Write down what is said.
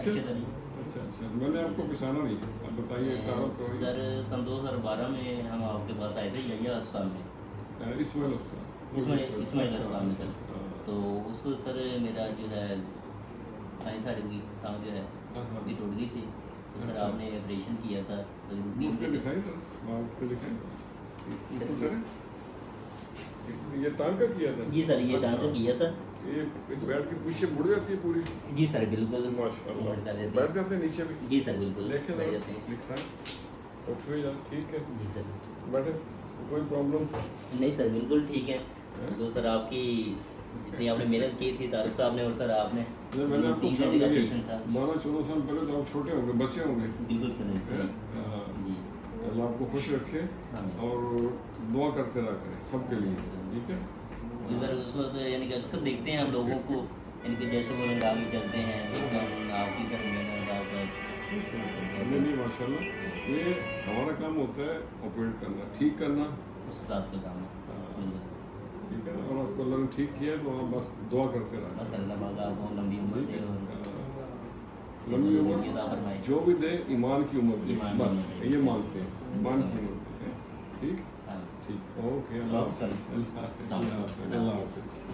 अच्छा अरशद अली। अच्छा, मैंने आपको पहचाना नहीं, आप बताइए तारुफ करिए। सर सन 2012 में हम आपके पास आए थे यहिया अस्पताल में, इस्माइल अस्पताल इस्माइल अस्पताल में सर। हाँ। तो उस सर मेरा जो है दाएं साइड की टांग जो है हाँ, हाँ। उसकी टूट गई थी, तो सर अच्छा। आपने ऑपरेशन किया था तकरीबन मुझ पे 3 दिखाई सर, वहाँ पे दिखाई सर, ऊपर करें। ये टांग का किया था? जी सर, ये टांग का किया था। ये बैठ के पीछे मुड़ जाती है पूरी? जी सर बिल्कुल, माशाल्लाह। मुड़ जाते थे। बैठ जाते हैं नीचे भी? जी सर बिल्कुल देखें बैठ जाते हैं। दिखाएं, उठ भी जाए, ठीक है, जी सर। बैठे, कोई प्रॉब्लम? नहीं सर बिल्कुल ठीक है। हैं? तो सर आपकी जितनी आपने मेहनत की थी तारिक साहब ने और सर आपने, जब मैंने आपको 3 घंटे का पहचान ऑपरेशन था। 12-14 साल पहले तो आप छोटे होंगे, बच्चे होंगे। बिल्कुल सर हैं? हाँ। जी अल्लाह आपको खुश रखे हाँ। और दुआ करते रहा करें सबके लिए, ठीक है? जी सर उस वक्त यानी कि अक्सर देखते हैं हम लोगों को, यानी कि जैसे वो लोग आगे चलते हैं एकदम आपकी तरह मेहनत आपका नहीं माशाल्लाह, ये हमारा काम होता है ऑपरेट करना, ठीक करना, उस्ताद का काम है। बिल्कुल। ठीक है ना? और आपको अल्लाह ने ठीक किया है तो आप बस दुआ करते रहा बस अल्लाह पाक आपको लंबी उम्र दे और लंबी उम्र अता फरमाए। जो भी दे, ईमान की उम्र दे, ईमान की बस उम्र दे। ये मानते हैं, ईमान की उम्र दे, ठीक हाँ। ठीक, ओके, अल्लाह हाफ़िज़, सर। अल्लाह हाफ़िज़, अल्लाह हाफ़िज़।